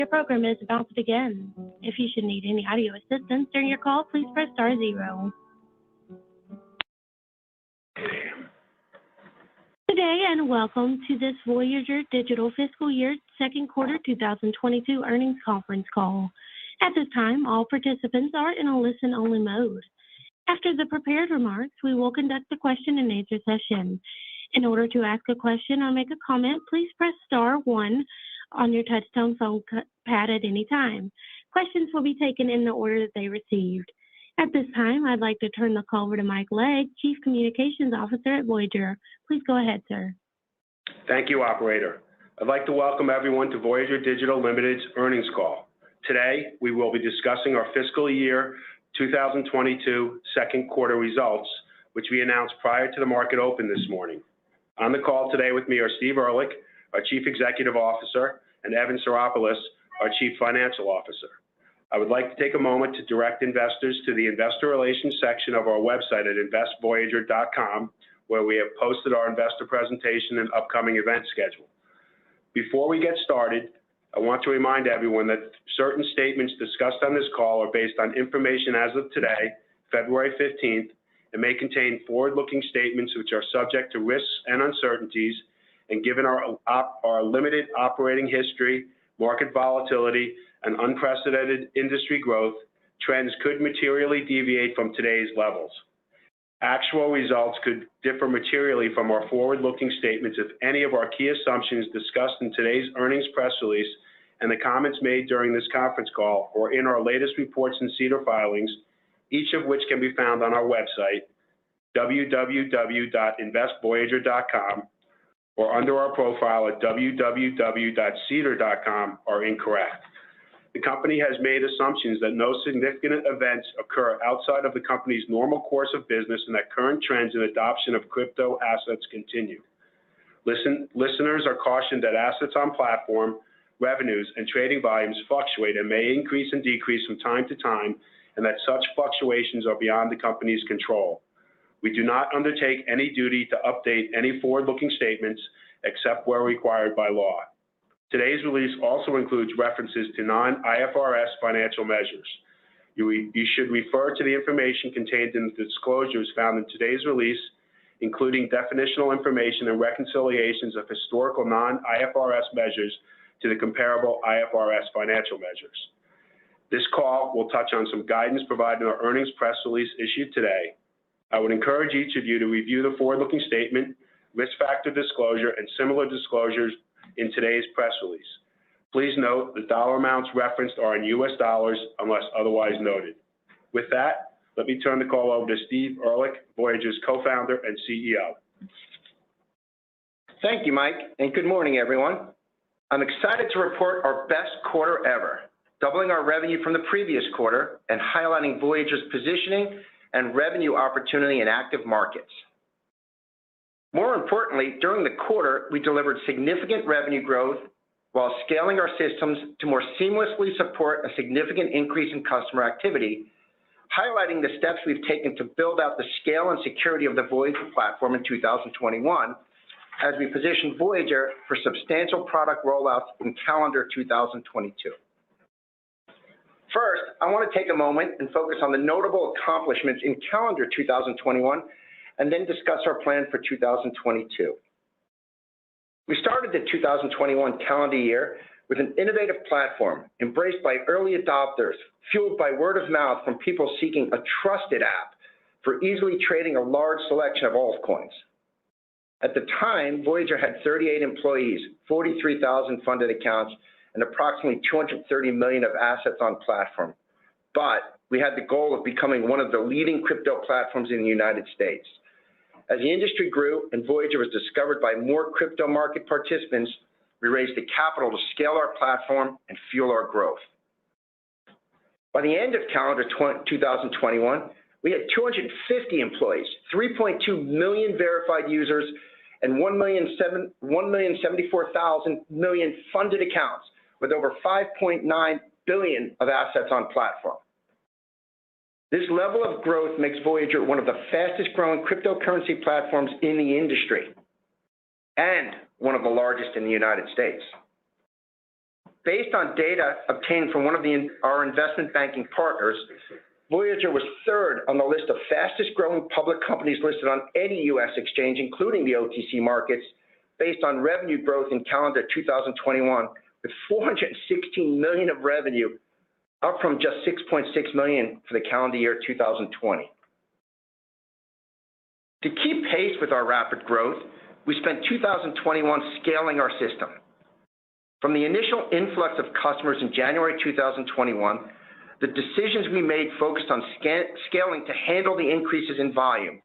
Your program is about to begin. If you should need any audio assistance during your call, please press *0. Good day and welcome to this Voyager Digital Fiscal Year Second Quarter 2022 Earnings Conference Call. At this time, all participants are in a listen-only mode. After the prepared remarks, we will conduct a question-and-answer session. In order to ask a question or make a comment, please press *1 on your touchtone phone pad at any time. Questions will be taken in the order that they received. At this time, I'd like to turn the call over to Mike Legg, Chief Communications Officer at Voyager. Please go ahead, sir. Thank you, operator. I'd like to welcome everyone to Voyager Digital Limited's earnings call. Today, we will be discussing our fiscal year 2022 second quarter results, which we announced prior to the market open this morning. On the call today with me are Steve Ehrlich, our Chief Executive Officer, and Evan Saropoulos, our Chief Financial Officer. I would like to take a moment to direct investors to the Investor Relations section of our website at investvoyager.com, where we have posted our investor presentation and upcoming event schedule. Before we get started, I want to remind everyone that certain statements discussed on this call are based on information as of today, February 15th, and may contain forward-looking statements which are subject to risks and uncertainties, and given our limited operating history, market volatility, and unprecedented industry growth, trends could materially deviate from today's levels. Actual results could differ materially from our forward-looking statements if any of our key assumptions discussed in today's earnings press release and the comments made during this conference call or in our latest reports and SEDAR filings, each of which can be found on our website, www.investvoyager.com, or under our profile at www.sedar.com are incorrect. The company has made assumptions that no significant events occur outside of the company's normal course of business and that current trends in adoption of crypto assets continue. Listeners are cautioned that assets on platform, revenues, and trading volumes fluctuate and may increase and decrease from time to time, and that such fluctuations are beyond the company's control. We do not undertake any duty to update any forward-looking statements except where required by law. Today's release also includes references to non-IFRS financial measures. You should refer to the information contained in the disclosures found in today's release, including definitional information and reconciliations of historical non-IFRS measures to the comparable IFRS financial measures. This call will touch on some guidance provided in our earnings press release issued today. I would encourage each of you to review the forward-looking statement, risk factor disclosure, and similar disclosures in today's press release. Please note the dollar amounts referenced are in U.S. dollars unless otherwise noted. With that, let me turn the call over to Steve Ehrlich, Voyager's co-founder and CEO. Thank you, Mike, and good morning, everyone. I'm excited to report our best quarter ever, doubling our revenue from the previous quarter and highlighting Voyager's positioning and revenue opportunity in active markets. More importantly, during the quarter, we delivered significant revenue growth while scaling our systems to more seamlessly support a significant increase in customer activity, highlighting the steps we've taken to build out the scale and security of the Voyager platform in 2021 as we position Voyager for substantial product rollouts in calendar 2022. First, I want to take a moment and focus on the notable accomplishments in calendar 2021 and then discuss our plan for 2022. We started the 2021 calendar year with an innovative platform embraced by early adopters, fueled by word of mouth from people seeking a trusted app for easily trading a large selection of altcoins. At the time, Voyager had 38 employees, 43,000 funded accounts, and approximately 230 million of assets on platform. But we had the goal of becoming one of the leading crypto platforms in the United States. As the industry grew and Voyager was discovered by more crypto market participants, we raised the capital to scale our platform and fuel our growth. By the end of calendar 2021, we had 250 employees, 3.2 million verified users, and 1,074,000 funded accounts with over 5.9 billion of assets on platform. This level of growth makes Voyager one of the fastest growing cryptocurrency platforms in the industry and one of the largest in the United States. Based on data obtained from one of our investment banking partners, Voyager was third on the list of fastest growing public companies listed on any U.S. exchange, including the OTC markets, based on revenue growth in calendar 2021, with $416 million of revenue, up from just $6.6 million for the calendar year 2020. To keep pace with our rapid growth, we spent 2021 scaling our system. From the initial influx of customers in January 2021, the decisions we made focused on scaling to handle the increases in volume.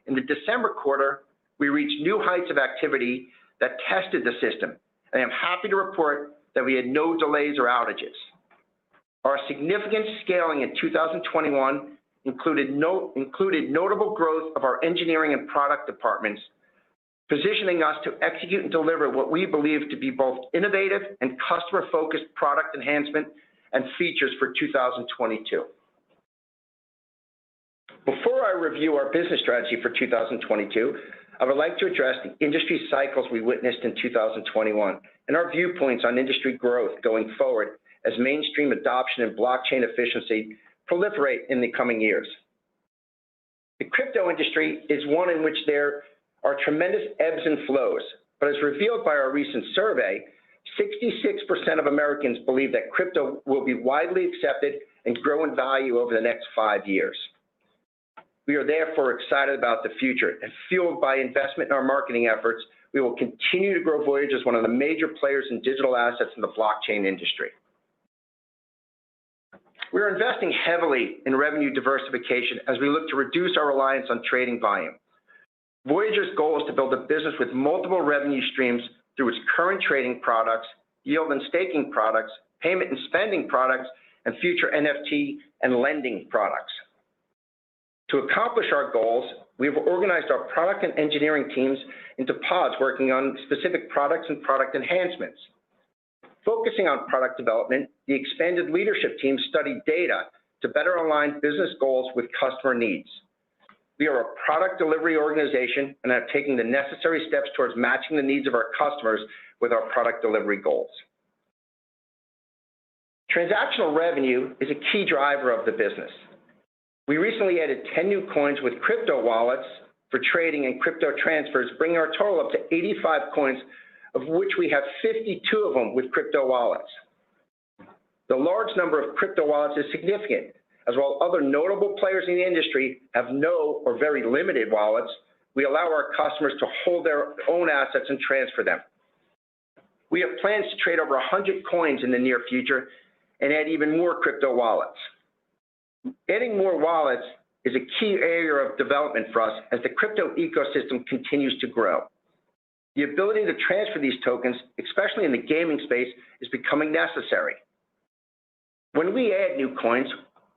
In the December quarter, we reached new heights of activity that tested the system, and I'm happy to report that we had no delays or outages. Our significant scaling in 2021 included notable growth of our engineering and product departments, positioning us to execute and deliver what we believe to be both innovative and customer-focused product enhancement and features for 2022. Before I review our business strategy for 2022, I would like to address the industry cycles we witnessed in 2021 and our viewpoints on industry growth going forward as mainstream adoption and blockchain efficiency proliferate in the coming years. The crypto industry is one in which there are tremendous ebbs and flows, but as revealed by our recent survey, 66% of Americans believe that crypto will be widely accepted and grow in value over the next 5 years. We are therefore excited about the future, and fueled by investment in our marketing efforts, we will continue to grow Voyager as one of the major players in digital assets in the blockchain industry. We're investing heavily in revenue diversification as we look to reduce our reliance on trading volume. Voyager's goal is to build a business with multiple revenue streams through its current trading products, yield and staking products, payment and spending products, and future NFT and lending products. To accomplish our goals, we have organized our product and engineering teams into pods working on specific products and product enhancements. Focusing on product development, the expanded leadership team studied data to better align business goals with customer needs. We are a product delivery organization and are taking the necessary steps towards matching the needs of our customers with our product delivery goals. Transactional revenue is a key driver of the business. We recently added 10 new coins with crypto wallets for trading and crypto transfers, bringing our total up to 85 coins, of which we have 52 of them with crypto wallets. The large number of crypto wallets is significant, as while other notable players in the industry have no or very limited wallets, we allow our customers to hold their own assets and transfer them. We have plans to trade over 100 coins in the near future and add even more crypto wallets. Adding more wallets is a key area of development for us as the crypto ecosystem continues to grow. The ability to transfer these tokens, especially in the gaming space, is becoming necessary. When we add new coins,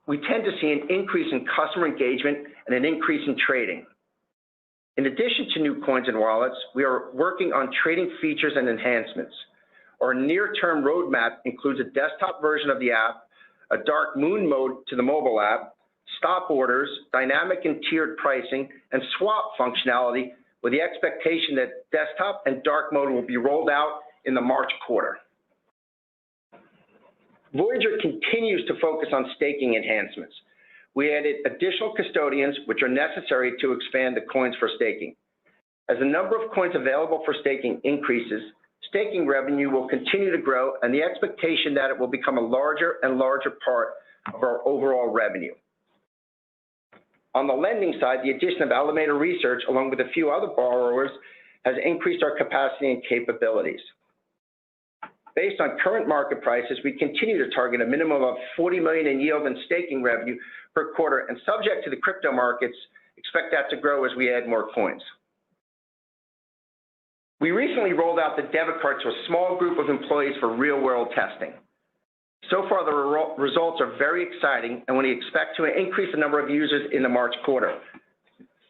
we tend to see an increase in customer engagement and an increase in trading. In addition to new coins and wallets, we are working on trading features and enhancements. Our near-term roadmap includes a desktop version of the app, a dark moon mode to the mobile app, stop orders, dynamic and tiered pricing, and swap functionality, with the expectation that desktop and dark mode will be rolled out in the March quarter. Voyager continues to focus on staking enhancements. We added additional custodians, which are necessary to expand the coins for staking. As the number of coins available for staking increases, staking revenue will continue to grow, and the expectation that it will become a larger and larger part of our overall revenue. On the lending side, the addition of Alameda Research, along with a few other borrowers, has increased our capacity and capabilities. Based on current market prices, we continue to target a minimum of $40 million in yield and staking revenue per quarter, and subject to the crypto markets, expect that to grow as we add more coins. We recently rolled out the debit card to a small group of employees for real-world testing. So far, the results are very exciting, and we expect to increase the number of users in the March quarter.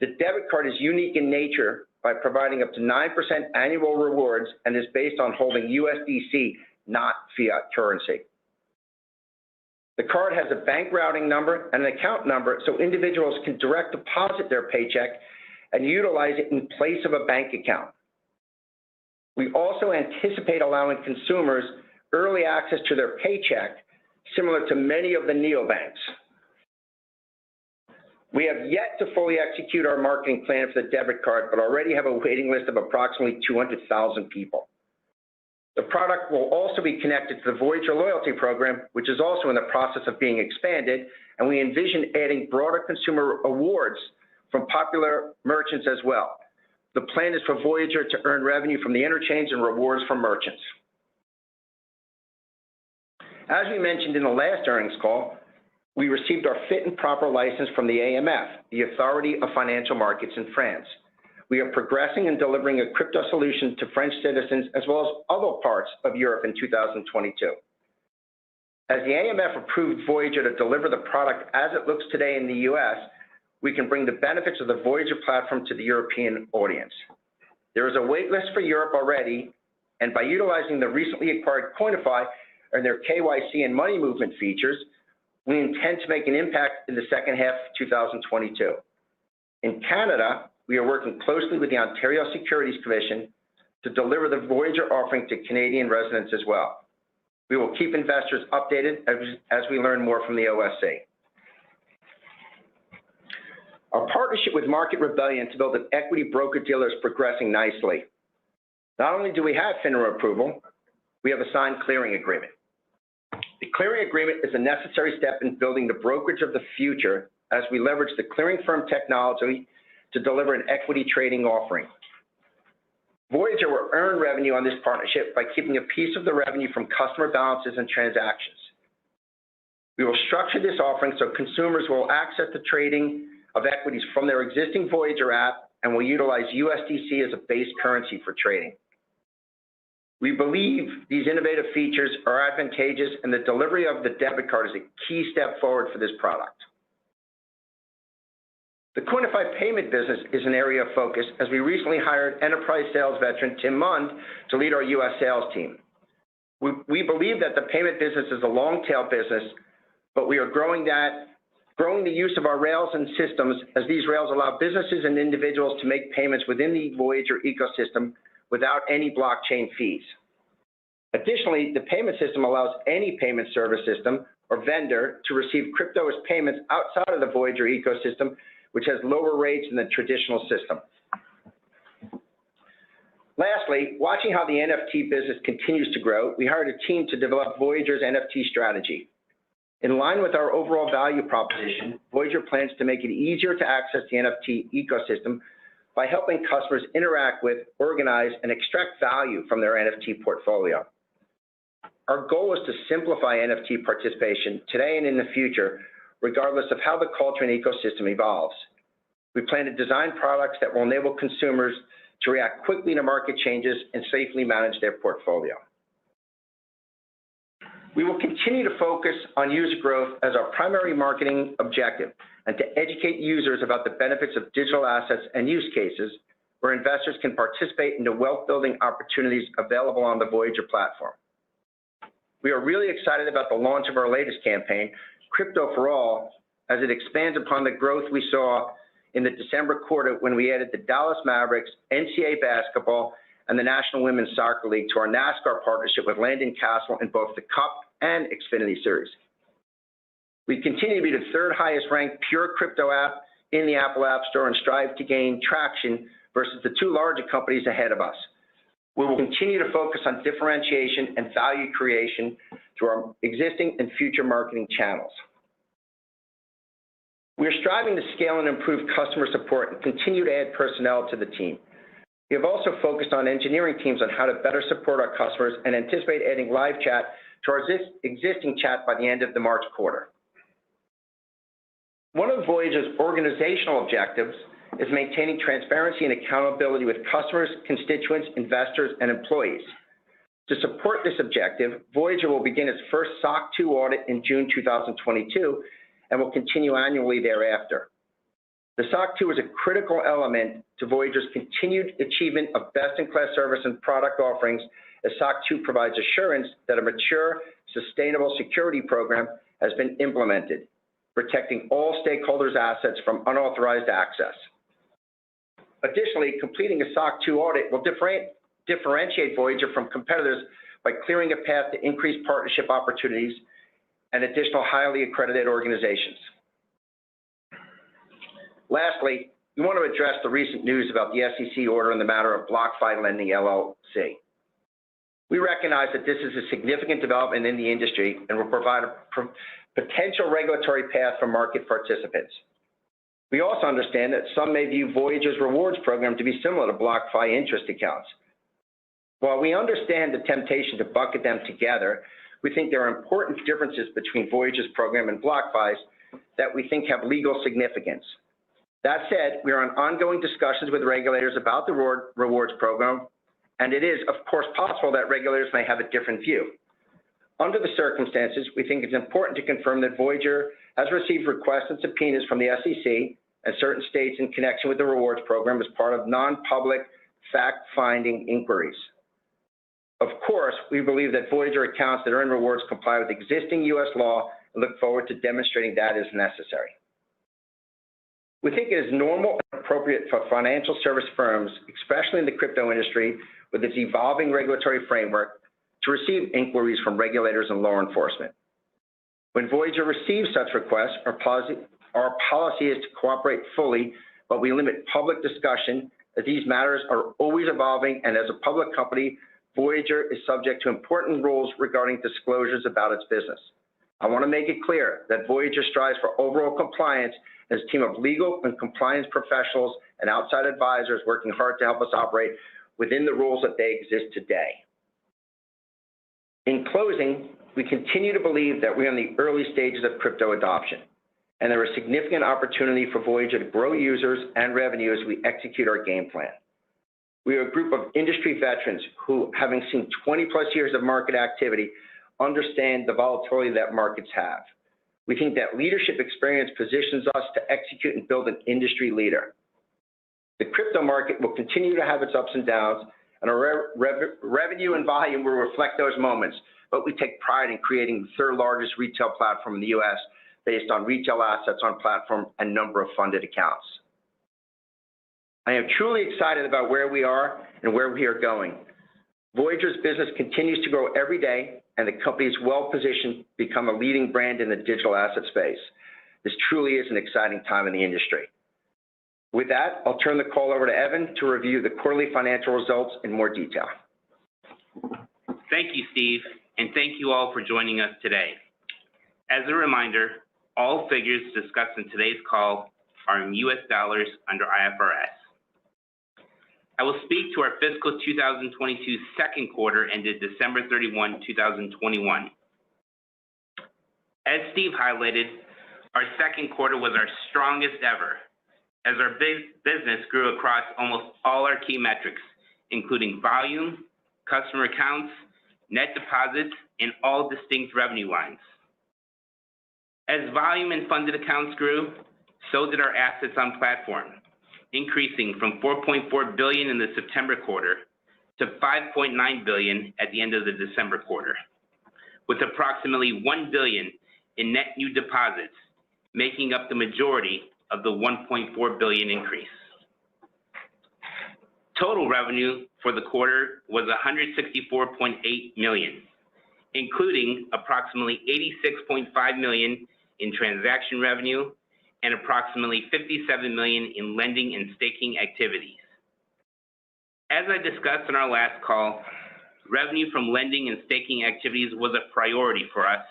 The debit card is unique in nature by providing up to 9% annual rewards and is based on holding USDC, not fiat currency. The card has a bank routing number and an account number so individuals can direct deposit their paycheck and utilize it in place of a bank account. We also anticipate allowing consumers early access to their paycheck, similar to many of the neobanks. We have yet to fully execute our marketing plan for the debit card, but already have a waiting list of approximately 200,000 people. The product will also be connected to the Voyager loyalty program, which is also in the process of being expanded, and we envision adding broader consumer awards from popular merchants as well. The plan is for Voyager to earn revenue from the interchange and rewards from merchants. As we mentioned in the last earnings call, we received our fit and proper license from the AMF, the Authority of Financial Markets in France. We are progressing and delivering a crypto solution to French citizens as well as other parts of Europe in 2022. As the AMF approved Voyager to deliver the product as it looks today in the US, we can bring the benefits of the Voyager platform to the European audience. There is a wait list for Europe already, and by utilizing the recently acquired Coinify and their KYC and money movement features, we intend to make an impact in the second half of 2022. In Canada, we are working closely with the Ontario Securities Commission to deliver the Voyager offering to Canadian residents as well. We will keep investors updated as we learn more from the OSC. Our partnership with Market Rebellion to build an equity broker-dealer is progressing nicely. Not only do we have FINRA approval, we have a signed clearing agreement. The clearing agreement is a necessary step in building the brokerage of the future as we leverage the clearing firm technology to deliver an equity trading offering. Voyager will earn revenue on this partnership by keeping a piece of the revenue from customer balances and transactions. We will structure this offering so consumers will access the trading of equities from their existing Voyager app and will utilize USDC as a base currency for trading. We believe these innovative features are advantageous, and the delivery of the debit card is a key step forward for this product. The Coinify payment business is an area of focus as we recently hired enterprise sales veteran Tim Mund to lead our US sales team. We believe that the payment business is a long-tail business, but we are growing the use of our rails and systems as these rails allow businesses and individuals to make payments within the Voyager ecosystem without any blockchain fees. Additionally, the payment system allows any payment service system or vendor to receive crypto as payments outside of the Voyager ecosystem, which has lower rates than the traditional system. Lastly, watching how the NFT business continues to grow, we hired a team to develop Voyager's NFT strategy. In line with our overall value proposition, Voyager plans to make it easier to access the NFT ecosystem by helping customers interact with, organize, and extract value from their NFT portfolio. Our goal is to simplify NFT participation today and in the future, regardless of how the culture and ecosystem evolves. We plan to design products that will enable consumers to react quickly to market changes and safely manage their portfolio. We will continue to focus on user growth as our primary marketing objective and to educate users about the benefits of digital assets and use cases where investors can participate in the wealth-building opportunities available on the Voyager platform. We are really excited about the launch of our latest campaign, Crypto for All, as it expands upon the growth we saw in the December quarter when we added the Dallas Mavericks, NCAA basketball, and the National Women's Soccer League to our NASCAR partnership with Landon Castle in both the Cup and Xfinity Series. We continue to be the third highest ranked pure crypto app in the Apple App Store and strive to gain traction versus the two larger companies ahead of us. We will continue to focus on differentiation and value creation through our existing and future marketing channels. We are striving to scale and improve customer support and continue to add personnel to the team. We have also focused on engineering teams on how to better support our customers and anticipate adding live chat to our existing chat by the end of the March quarter. One of Voyager's organizational objectives is maintaining transparency and accountability with customers, constituents, investors, and employees. To support this objective, Voyager will begin its first SOC 2 audit in June 2022 and will continue annually thereafter. The SOC 2 is a critical element to Voyager's continued achievement of best-in-class service and product offerings, as SOC 2 provides assurance that a mature, sustainable security program has been implemented, protecting all stakeholders' assets from unauthorized access. Additionally, completing a SOC 2 audit will differentiate Voyager from competitors by clearing a path to increased partnership opportunities and additional highly accredited organizations. Lastly, we want to address the recent news about the SEC order in the matter of BlockFi Lending LLC. We recognize that this is a significant development in the industry and will provide a potential regulatory path for market participants. We also understand that some may view Voyager's rewards program to be similar to BlockFi interest accounts. While we understand the temptation to bucket them together, we think there are important differences between Voyager's program and BlockFi's that we think have legal significance. That said, we are in ongoing discussions with regulators about the rewards program, and it is, of course, possible that regulators may have a different view. Under the circumstances, we think it's important to confirm that Voyager has received requests and subpoenas from the SEC and certain states in connection with the rewards program as part of non-public fact-finding inquiries. Of course, we believe that Voyager accounts that earn rewards comply with existing U.S. law and look forward to demonstrating that is necessary. We think it is normal and appropriate for financial service firms, especially in the crypto industry, with its evolving regulatory framework, to receive inquiries from regulators and law enforcement. When Voyager receives such requests, our policy is to cooperate fully, but we limit public discussion as these matters are always evolving, and as a public company, Voyager is subject to important rules regarding disclosures about its business. I want to make it clear that Voyager strives for overall compliance as a team of legal and compliance professionals and outside advisors working hard to help us operate within the rules that they exist today. In closing, we continue to believe that we are in the early stages of crypto adoption, and there is significant opportunity for Voyager to grow users and revenue as we execute our game plan. We are a group of industry veterans who, having seen 20+ years of market activity, understand the volatility that markets have. We think that leadership experience positions us to execute and build an industry leader. The crypto market will continue to have its ups and downs, and our revenue and volume will reflect those moments, but we take pride in creating the third largest retail platform in the U.S. based on retail assets on platform and number of funded accounts. I am truly excited about where we are and where we are going. Voyager's business continues to grow every day, and the company is well positioned to become a leading brand in the digital asset space. This truly is an exciting time in the industry. With that, I'll turn the call over to Evan to review the quarterly financial results in more detail. Thank you, Steve, and thank you all for joining us today. As a reminder, all figures discussed in today's call are in U.S. dollars under IFRS. I will speak to our fiscal 2022 second quarter ended December 31, 2021. As Steve highlighted, our second quarter was our strongest ever, as our business grew across almost all our key metrics, including volume, customer accounts, net deposits, and all distinct revenue lines. As volume and funded accounts grew, so did our assets on platform, increasing from $4.4 billion in the September quarter to $5.9 billion at the end of the December quarter, with approximately $1 billion in net new deposits, making up the majority of the $1.4 billion increase. Total revenue for the quarter was $164.8 million, including approximately $86.5 million in transaction revenue and approximately $57 million in lending and staking activities. As I discussed in our last call, revenue from lending and staking activities was a priority for us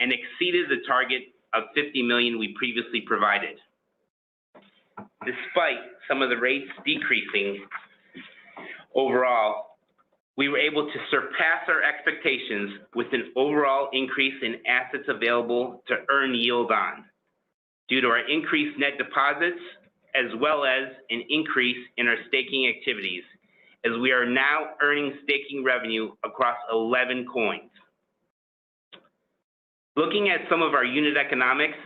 and exceeded the target of $50 million we previously provided. Despite some of the rates decreasing overall, we were able to surpass our expectations with an overall increase in assets available to earn yield on, due to our increased net deposits, as well as an increase in our staking activities, as we are now earning staking revenue across 11 coins. Looking at some of our unit economics,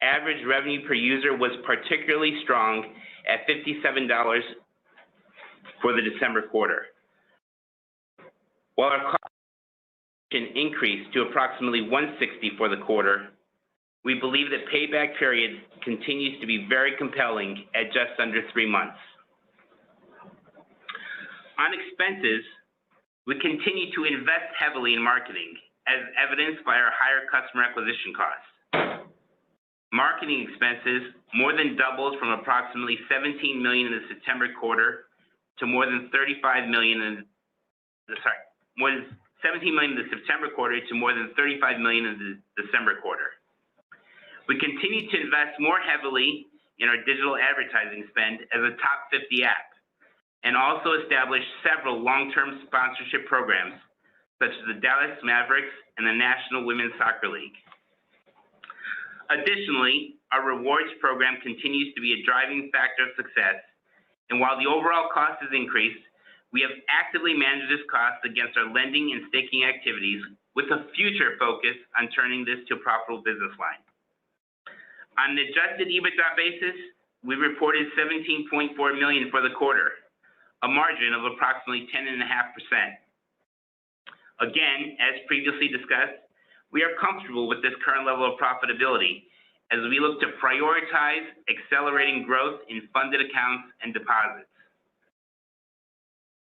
average revenue per user was particularly strong at $57 for the December quarter. While our cost increased to approximately $160 for the quarter, we believe that payback period continues to be very compelling at just under 3 months. On expenses, We continue to invest heavily in marketing, as evidenced by our higher customer acquisition costs. Marketing expenses more than doubled from approximately $17 million in the September quarter to more than $35 million more than $17 million in the September quarter to more than $35 million in the December quarter. We continue to invest more heavily in our digital advertising spend as a top 50 app, and also established several long-term sponsorship programs, such as the Dallas Mavericks and the National Women's Soccer League. Additionally, our rewards program continues to be a driving factor of success, and while the overall cost has increased, we have actively managed this cost against our lending and staking activities with a future focus on turning this to a profitable business line. On an adjusted EBITDA basis, we reported $17.4 million for the quarter, a margin of approximately 10.5%. Again, as previously discussed, we are comfortable with this current level of profitability as we look to prioritize accelerating growth in funded accounts and deposits.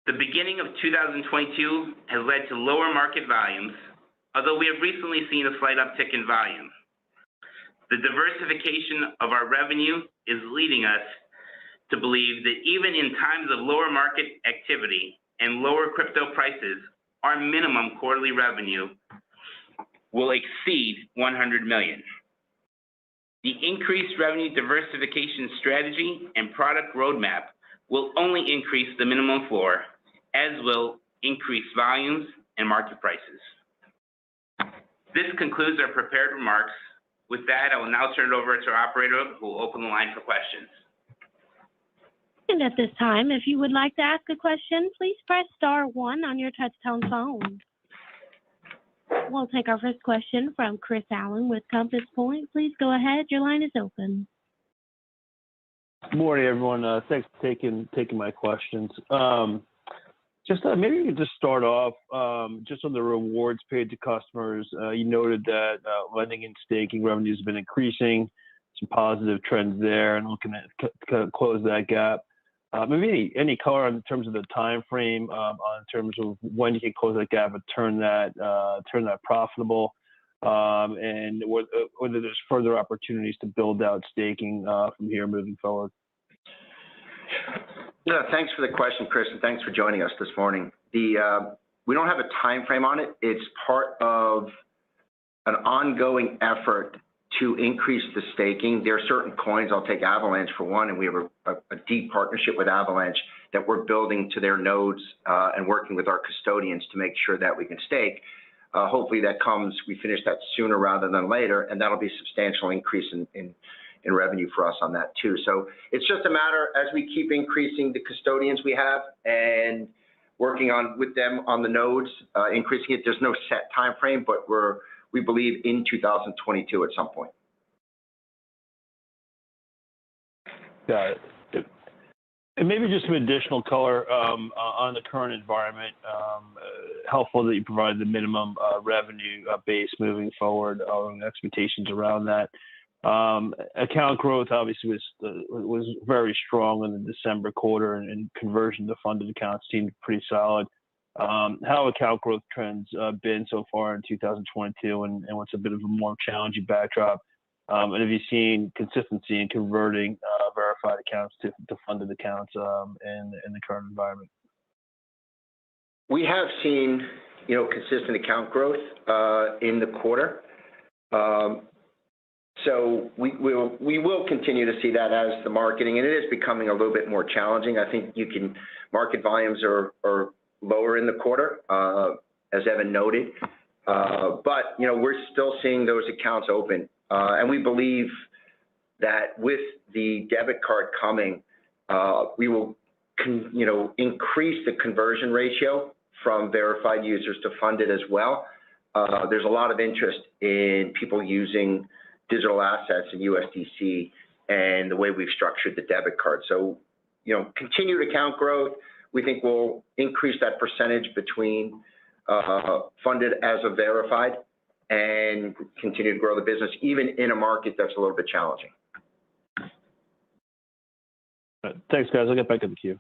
The beginning of 2022 has led to lower market volumes, although we have recently seen a slight uptick in volume. The diversification of our revenue is leading us to believe that even in times of lower market activity and lower crypto prices, our minimum quarterly revenue will exceed $100 million. The increased revenue diversification strategy and product roadmap will only increase the minimum floor, as will increase volumes and market prices. This concludes our prepared remarks. With that, I will now turn it over to our operator, who will open the line for questions. And at this time, if you would like to ask a question, please press star one on your touch-tone phone. We'll take our first question from Chris Allen with Compass Point. Please go ahead. Your line is open. Good morning, everyone. Thanks for taking my questions. Maybe you could just start off just on the rewards paid to customers. You noted that lending and staking revenue has been increasing, some positive trends there, and looking at close that gap. Maybe any color in terms of the time frame, in terms of when you can close that gap and turn that profitable, and whether there's further opportunities to build out staking from here moving forward. Yeah, thanks for the question, Chris, and thanks for joining us this morning. We don't have a time frame on it. It's part of an ongoing effort to increase the staking. There are certain coins, I'll take Avalanche for one, and we have a deep partnership with Avalanche that we're building to their nodes and working with our custodians to make sure that we can stake. Hopefully we finish that sooner rather than later, and that'll be a substantial increase in revenue for us on that too. So it's just a matter, as we keep increasing the custodians we have and working with them on the nodes, increasing it. There's no set time frame, but we believe in 2022 at some point. Got it. And maybe just some additional color on the current environment. Helpful that you provided the minimum revenue base moving forward, and expectations around that. Account growth obviously was very strong in the December quarter, and conversion to funded accounts seemed pretty solid. How account growth trends been so far in 2022, and what's a bit of a more challenging backdrop? And have you seen consistency in converting verified accounts to funded accounts in the current environment? We have seen, consistent account growth in the quarter. So we will continue to see that as the marketing, and it is becoming a little bit more challenging. I think market volumes are lower in the quarter, as Evan noted. But, we're still seeing those accounts open. And we believe that with the debit card coming, we will, increase the conversion ratio from verified users to funded as well. There's a lot of interest in people using digital assets and USDC and the way we've structured the debit card. So, continued account growth, we think will increase that percentage between funded as a verified and continue to grow the business, even in a market that's a little bit challenging. Thanks, guys. I'll get back in the queue.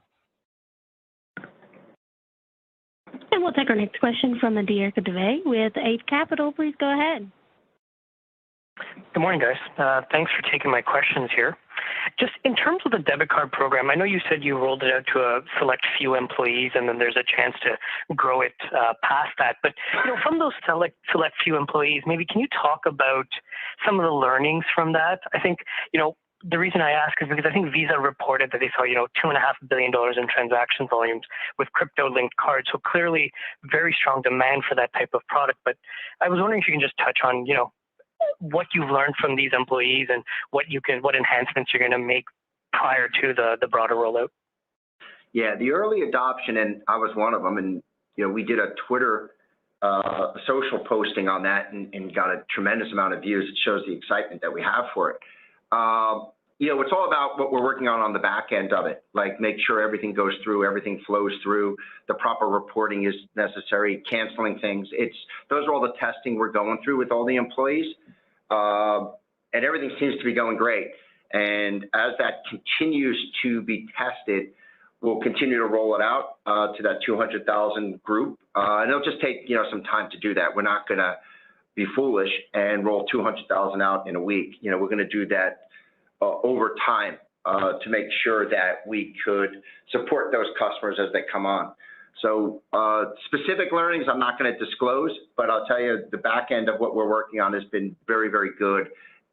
And We'll take our next question from Adir Kadave with 8 Capital. Please go ahead. Good morning, guys. Thanks for taking my questions here. Just in terms of the debit card program, I know you said you rolled it out to a select few employees, and then there's a chance to grow it past that. But from those select few employees, maybe can you talk about some of the learnings from that? I think the reason I ask is because I think Visa reported that they saw $2.5 billion in transaction volumes with crypto-linked cards. So clearly, very strong demand for that type of product. But I was wondering if you can just touch on what you've learned from these employees and what enhancements you're going to make prior to the broader rollout. Yeah, the early adoption, and I was one of them, and we did a Twitter social posting on that and got a tremendous amount of views. It shows the excitement that we have for it. It's all about what we're working on the back end of it, like make sure everything goes through, everything flows through, the proper reporting is necessary, canceling things. Those are all the testing we're going through with all the employees, and everything seems to be going great. And as that continues to be tested, we'll continue to roll it out to that 200,000 group, and it'll just take some time to do that. We're not going to be foolish and roll 200,000 out in a week. We're going to do that over time to make sure that we could support those customers as they come on. So specific learnings I'm not going to disclose, but I'll tell you the back end of what we're working on has been very, very good,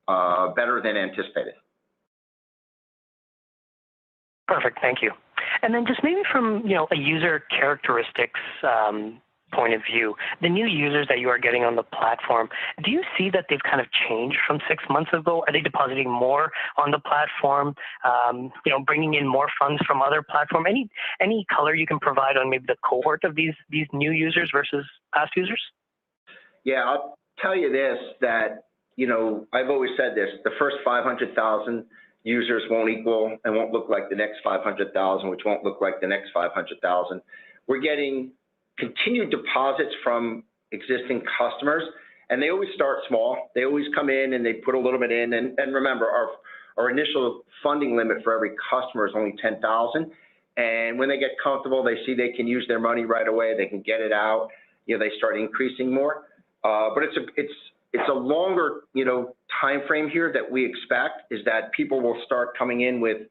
better than anticipated. Perfect, thank you. And then just maybe from a user characteristics point of view, the new users that you are getting on the platform, do you see that they've kind of changed from 6 months ago? Are they depositing more on the platform, bringing in more funds from other platforms? Any color you can provide on maybe the cohort of these new users versus past users? Yeah, I'll tell you this, that, I've always said this, the first 500,000 users won't equal and won't look like the next 500,000, which won't look like the next 500,000. We're getting continued deposits from existing customers, and they always start small. They always come in and they put a little bit in, and remember, our initial funding limit for every customer is only $10,000. And when they get comfortable, they see they can use their money right away, they can get it out, they start increasing more. But it's a longer, time frame here that we expect is that people will start coming in with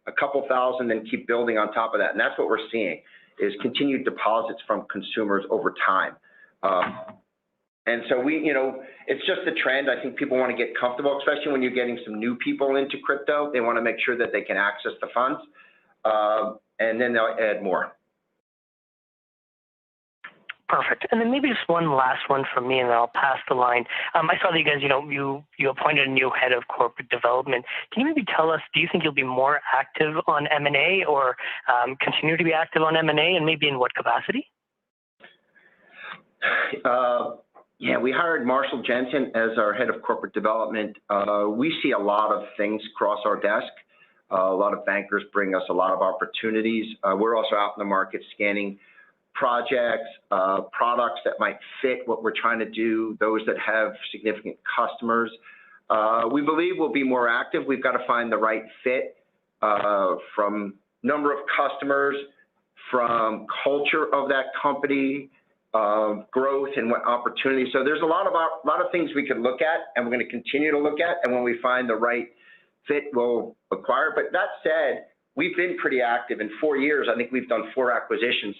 a couple thousand and keep building on top of that. And that's what we're seeing is continued deposits from consumers over time. And so it's just a trend. I think people want to get comfortable, especially when you're getting some new people into crypto. They want to make sure that they can access the funds, and then they'll add more. Perfect. And then maybe just one last one from me, and then I'll pass the line. I saw that you guys, you appointed a new head of corporate development. Can you maybe tell us, do you think you'll be more active on M&A or continue to be active on M&A, and maybe in what capacity? Yeah, we hired Marshall Jensen as our head of corporate development. We see a lot of things cross our desk. A lot of bankers bring us a lot of opportunities. We're also out in the market scanning projects, products that might fit what we're trying to do, those that have significant customers. We believe we'll be more active. We've got to find the right fit from number of customers, from culture of that company, growth and what opportunities. So there's a lot of things we can look at, and we're going to continue to look at. And when we find the right fit, we'll acquire. But that said, we've been pretty active. In 4 years, I think we've done 4 acquisitions.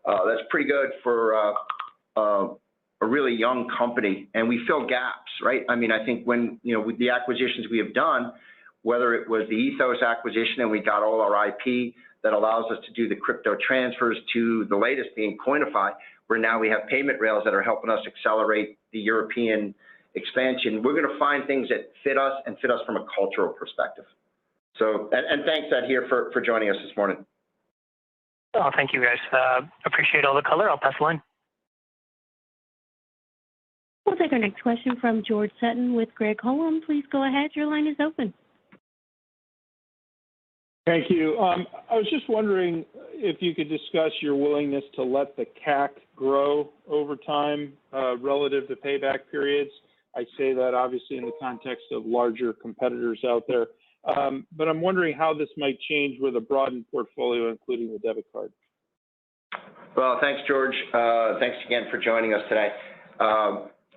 That's pretty good for a really young company, and we fill gaps, right? I mean, I think when, with the acquisitions we have done, whether it was the Ethos acquisition and we got all our IP that allows us to do the crypto transfers, to the latest being Coinify, where now we have payment rails that are helping us accelerate the European expansion. We're going to find things that fit us and fit us from a cultural perspective. So, and thanks, Ed, here for joining us this morning. Oh, thank you, guys. Appreciate all the color. I'll pass the line. We'll take our next question from George Sutton with Craig-Hallum. Please go ahead. Your line is open. Thank you. I was just wondering if you could discuss your willingness to let the CAC grow over time relative to payback periods. I say that obviously in the context of larger competitors out there. But I'm wondering how this might change with a broadened portfolio, including the debit card. Well, thanks, George. Thanks again for joining us today.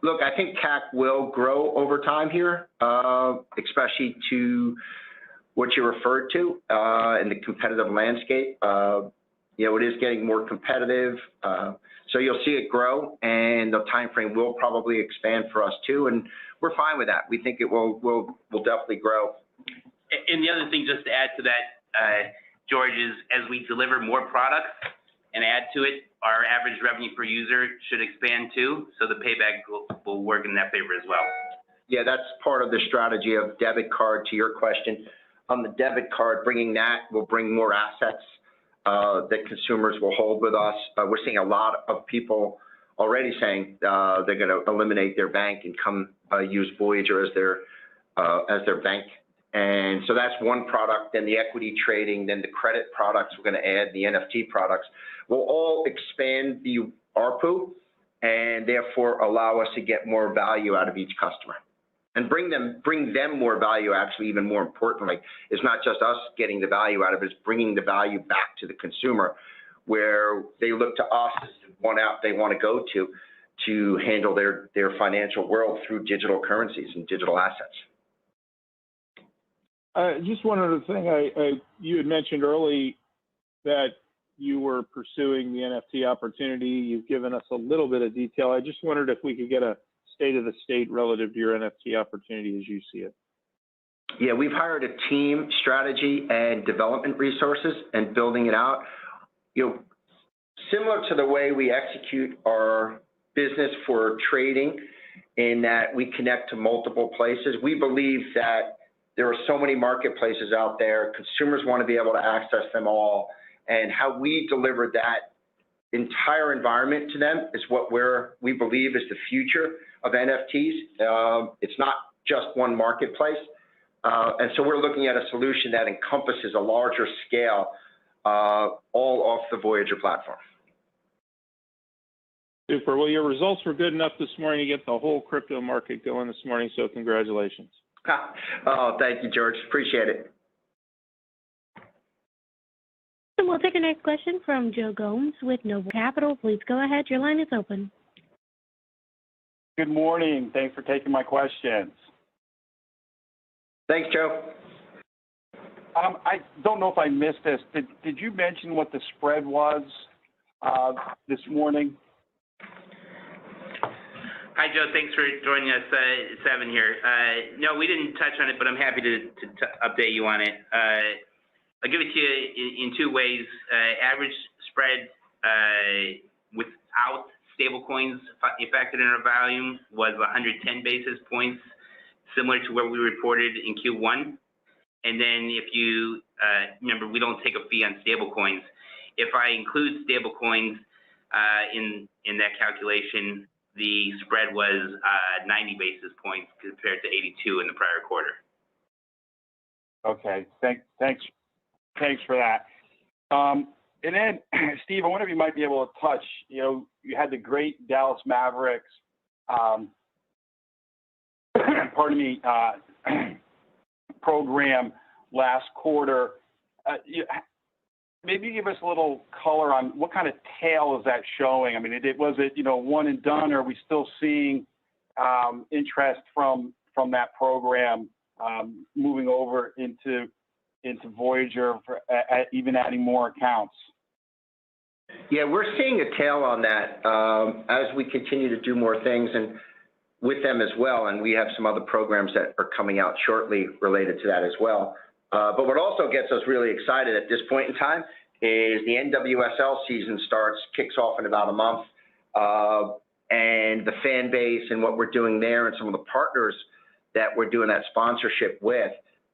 Look, I think CAC will grow over time here, especially to what you referred to in the competitive landscape. It is getting more competitive, so you'll see it grow, and the time frame will probably expand for us too, and we're fine with that. We think it will definitely grow. And the other thing, just to add to that, George, is as we deliver more products and add to it, our average revenue per user should expand too, so the payback will work in that favor as well. Yeah, that's part of the strategy of debit card. To your question, on the debit card, bringing that will bring more assets that consumers will hold with us. We're seeing a lot of people already saying they're going to eliminate their bank and come use Voyager as their bank. And so that's one product. Then the equity trading, then the credit products we're going to add, the NFT products will all expand the ARPU and therefore allow us to get more value out of each customer. And bring them more value, actually, even more importantly, is not just us getting the value out of it, it's bringing the value back to the consumer, where they look to us as the one app they want to go to handle their financial world through digital currencies and digital assets. Just one other thing, you had mentioned early that you were pursuing the NFT opportunity. You've given us a little bit of detail. I just wondered if we could get a state of the state relative to your NFT opportunity as you see it. Yeah, we've hired a team, strategy and development resources, and building it out. Similar to the way we execute our business for trading, in that we connect to multiple places. We believe that there are so many marketplaces out there. Consumers want to be able to access them all, and how we deliver that entire environment to them is what we believe is the future of NFTs. It's not just one marketplace. And so we're looking at a solution that encompasses a larger scale, all off the Voyager platform. Super. Well, your results were good enough this morning to get the whole crypto market going this morning, so congratulations. Oh, thank you, George. Appreciate it. And we'll take our next question from Joe Gomes with Noble Capital. Please go ahead. Your line is open. Good morning. Thanks for taking my questions. Thanks, Joe. I don't know if I missed this. Did you mention what the spread was this morning? Hi, Joe. Thanks for joining us. It's Evan here. No, we didn't touch on it, but I'm happy to update you on it. I'll give it to you in two ways. Average spread without stablecoins affected in our volume was 110 basis points, similar to what we reported in Q1. And then if you remember, we don't take a fee on stablecoins. If I include stablecoins in that calculation, the spread was 90 basis points compared to 82 in the prior quarter. Okay, thanks for that. And then, Steve, I wonder if you might be able to touch, you had the great Dallas Mavericks, program last quarter. Maybe give us a little color on what kind of tail is that showing? I mean, was it one and done, or are we still seeing interest from that program moving over into Voyager, even adding more accounts? Yeah, we're seeing a tail on that as we continue to do more things and with them as well. And we have some other programs that are coming out shortly related to that as well. But what also gets us really excited at this point in time is the NWSL season kicks off in about a month. And the fan base and what we're doing there and some of the partners that we're doing that sponsorship with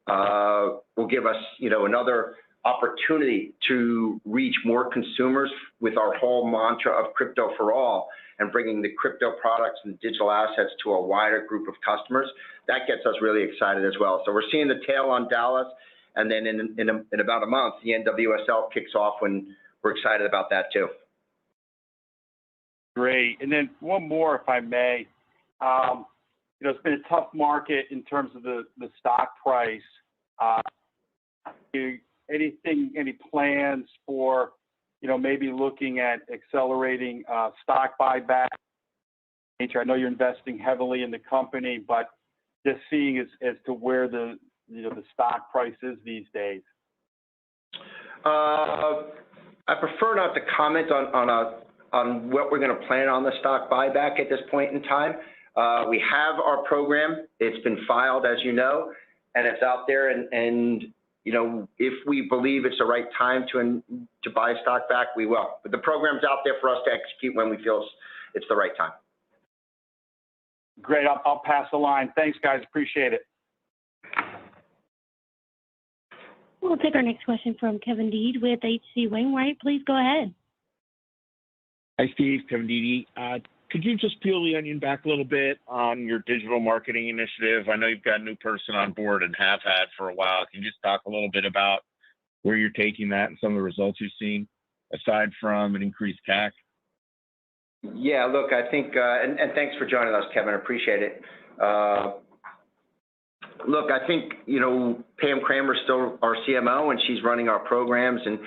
will give us, another opportunity to reach more consumers with our whole mantra of crypto for all and bringing the crypto products and digital assets to a wider group of customers. That gets us really excited as well. So we're seeing the tail on Dallas, and then in about a month, the NWSL kicks off, when we're excited about that too. Great. And then one more, if I may. It's been a tough market in terms of the stock price. Any plans for maybe looking at accelerating stock buyback. I know you're investing heavily in the company, but just seeing as to where the stock price is these days. I prefer not to comment on what we're going to plan on the stock buyback at this point in time. We have our program. It's been filed, as you know, and it's out there. And if we believe it's the right time to buy stock back, we will. But the program's out there for us to execute when we feel it's the right time. Great. I'll pass the line. Thanks, guys. Appreciate it. We'll take our next question from Kevin Deed with H.C. Wainwright. Please go ahead. Hi, Steve. Kevin Deed. Could you just peel the onion back a little bit on your digital marketing initiative? I know you've got a new person on board and have had for a while. Can you just talk a little bit about where you're taking that and some of the results you've seen, aside from an increased CAC? Yeah, look, I think, and thanks for joining us, Kevin. I appreciate it. Look, I think, Pam Kramer's still our CMO, and she's running our programs. And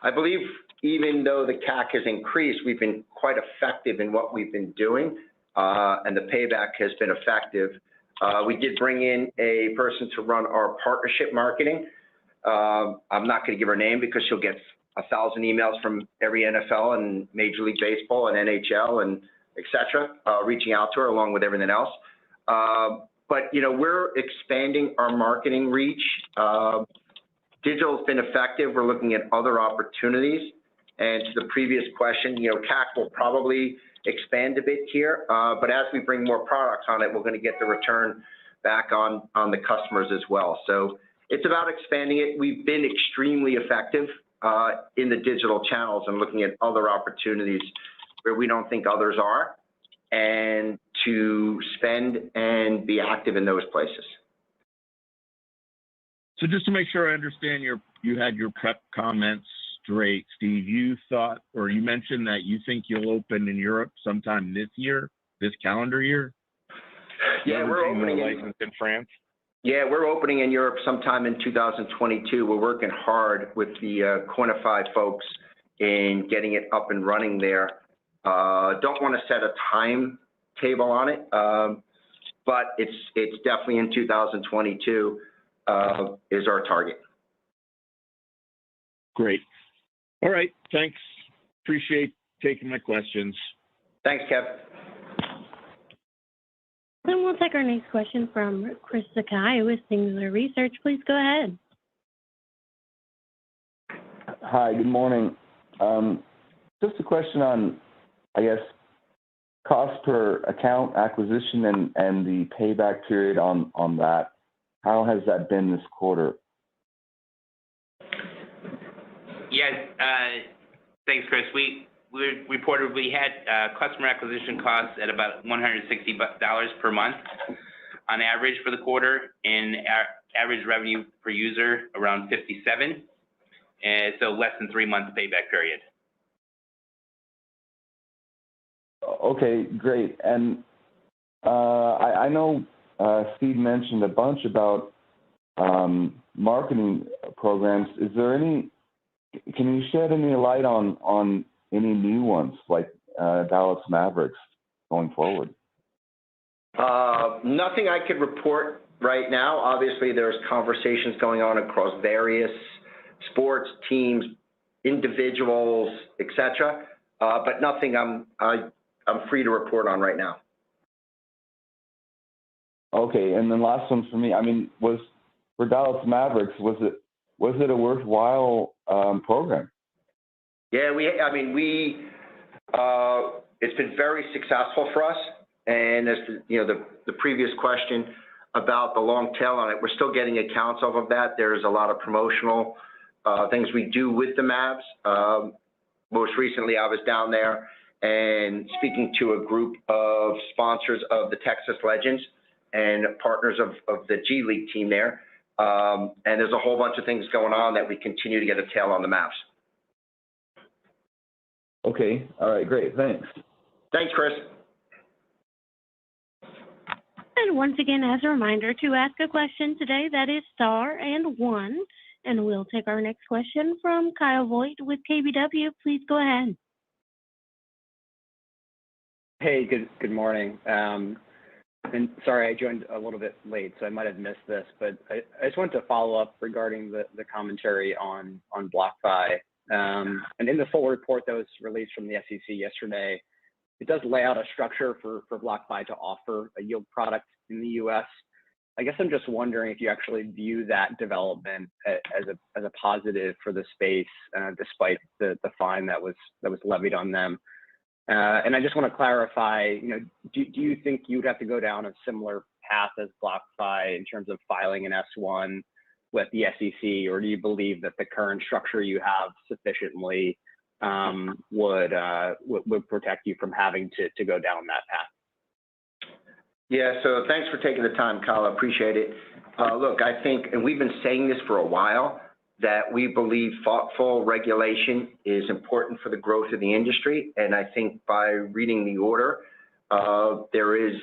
I believe even though the CAC has increased, we've been quite effective in what we've been doing, and the payback has been effective. We did bring in a person to run our partnership marketing. I'm not going to give her name because she'll get 1,000 emails from every NFL and Major League Baseball and NHL and et cetera, reaching out to her along with everything else. But, we're expanding our marketing reach. Digital's been effective. We're looking at other opportunities. And to the previous question, CAC will probably expand a bit here. But as we bring more products on it, we're going to get the return back on the customers as well. So it's about expanding it. We've been extremely effective in the digital channels and looking at other opportunities where we don't think others are, and to spend and be active in those places. So just to make sure I understand, you had your prep comments straight, Steve. You thought, or you mentioned that you think you'll open in Europe sometime this year, this calendar year? Yeah, we're opening in France. Yeah, we're opening in Europe sometime in 2022. We're working hard with the Quantify folks in getting it up and running there. Don't want to set a timetable on it, but it's definitely in 2022 is our target. Great. All right. Thanks. Appreciate taking my questions. Thanks, Kev. Then we'll take our next question from Chris Sakai with Singular Research. Please go ahead. Hi, good morning. Just a question on, cost per account acquisition and the payback period on that. How has that been this quarter? Yes, thanks, Chris. We reported we had customer acquisition costs at about $160 per month on average for the quarter, and average revenue per user around 57, and so less than 3 months payback period. Okay, great. And I know Steve mentioned a bunch about marketing programs. Is there can you shed any light on any new ones like Dallas Mavericks going forward? Nothing I could report right now. Obviously, there's conversations going on across various sports teams, individuals, etc. But nothing I'm free to report on right now. Okay, and then last one for me. Was for Dallas Mavericks, was it a worthwhile program? Yeah, it's been very successful for us. And as the previous question about the long tail on it, we're still getting accounts off of that. There's a lot of promotional things we do with the Mavs. Most recently, I was down there and speaking to a group of sponsors of the Texas Legends and partners of the G League team there. And there's a whole bunch of things going on that we continue to get a tail on the Mavs. Okay. All right. Great. Thanks. Thanks, Chris. And once again, as a reminder, to ask a question today, that is star and one. And we'll take our next question from Kyle Voigt with KBW. Please go ahead. Hey, good morning. And sorry, I joined a little bit late, so I might have missed this, but I just wanted to follow up regarding the commentary on BlockFi. And in the full report that was released from the SEC yesterday, it does lay out a structure for BlockFi to offer a yield product in the U.S. I guess I'm just wondering if you actually view that development as a positive for the space, despite the fine that was levied on them. And I just want to clarify, do you think you would have to go down a similar path as BlockFi in terms of filing an S1 with the SEC, or do you believe that the current structure you have sufficiently would protect you from having to go down that path? Yeah, so thanks for taking the time, Kyle. I appreciate it. Look, I think, and we've been saying this for a while, that we believe thoughtful regulation is important for the growth of the industry. And I think by reading the order, there is,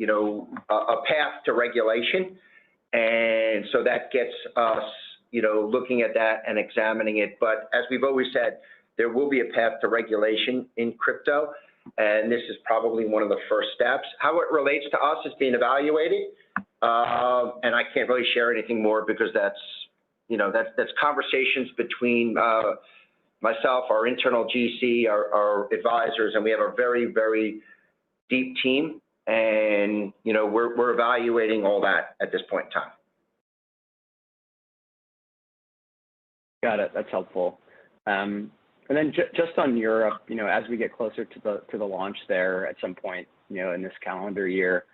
a path to regulation. And so that gets us, looking at that and examining it. But as we've always said, there will be a path to regulation in crypto. And this is probably one of the first steps. How it relates to us is being evaluated. And I can't really share anything more because that's conversations between myself, our internal GC, our advisors, and we have a very, very deep team. And, we're evaluating all that at this point in time. Got it. That's helpful. And then just on Europe, as we get closer to the launch there at some point, in this calendar year,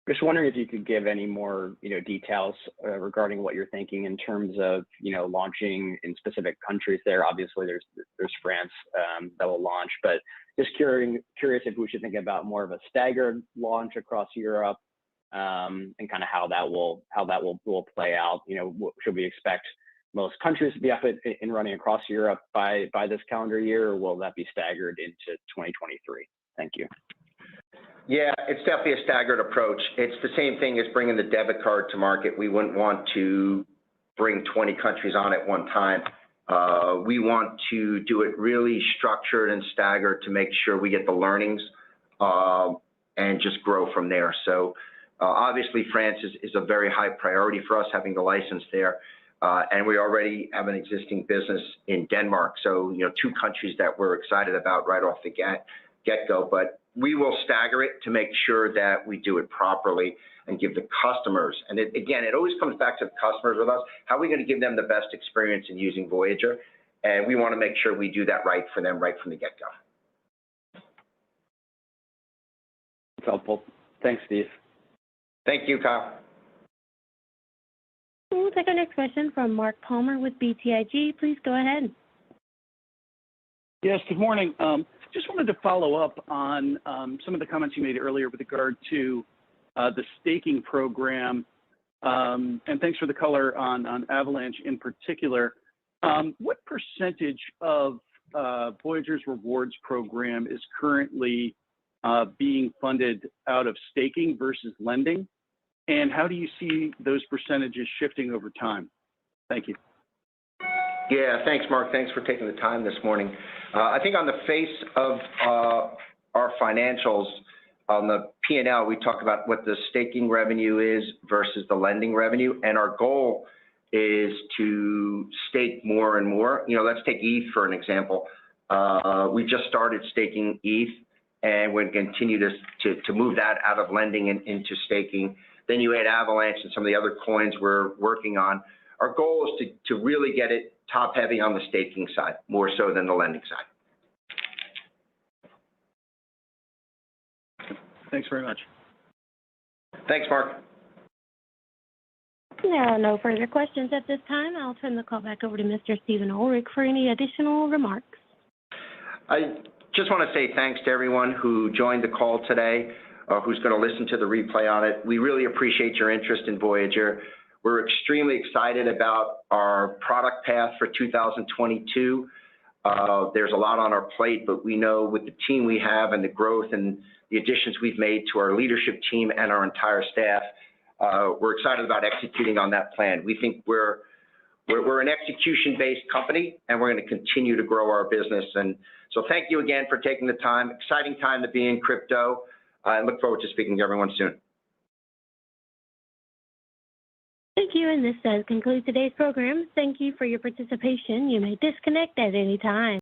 just wondering if you could give any more, details regarding what you're thinking in terms of, launching in specific countries there. Obviously, there's France that will launch, but just curious if we should think about more of a staggered launch across Europe, and kind of how that will play out. Should we expect most countries to be up and running across Europe by this calendar year, or will that be staggered into 2023? Thank you. Yeah, it's definitely a staggered approach. It's the same thing as bringing the debit card to market. We wouldn't want to bring 20 countries on at one time. We want to do it really structured and staggered to make sure we get the learnings and just grow from there. So obviously France is a very high priority for us, having the license there. And we already have an existing business in Denmark. So, 2 countries that we're excited about right off the get-go. But we will stagger it to make sure that we do it properly and give the customers, and it always comes back to the customers with us, how are we going to give them the best experience in using Voyager? And we want to make sure we do that right for them right from the get-go. That's helpful. Thanks, Steve. Thank you, Kyle. We'll take our next question from Mark Palmer with BTIG. Please go ahead. Yes, good morning. Just wanted to follow up on some of the comments you made earlier with regard to the staking program, and thanks for the color on Avalanche in particular. What percentage of Voyager's rewards program is currently being funded out of staking versus lending? And how do you see those percentages shifting over time? Thank you. Yeah, thanks, Mark. Thanks for taking the time this morning. I think on the face of our financials, on the P&L, we talk about what the staking revenue is versus the lending revenue. And our goal is to stake more and more. Let's take ETH for an example. We just started staking ETH, and we're going to continue to move that out of lending and into staking. Then you add Avalanche and some of the other coins we're working on. Our goal is to really get it top heavy on the staking side, more so than the lending side. Thanks very much. Thanks, Mark. There are no further questions at this time. I'll turn the call back over to Mr. Stephen Ehrlich for any additional remarks. I just want to say thanks to everyone who joined the call today, who's going to listen to the replay on it. We really appreciate your interest in Voyager. We're extremely excited about our product path for 2022. There's a lot on our plate, but we know with the team we have and the growth and the additions we've made to our leadership team and our entire staff, we're excited about executing on that plan. We think we're We're an execution-based company, and we're going to continue to grow our business. And so thank you again for taking the time. Exciting time to be in crypto. I look forward to speaking to everyone soon. Thank you, and this does conclude today's program. Thank you for your participation. You may disconnect at any time.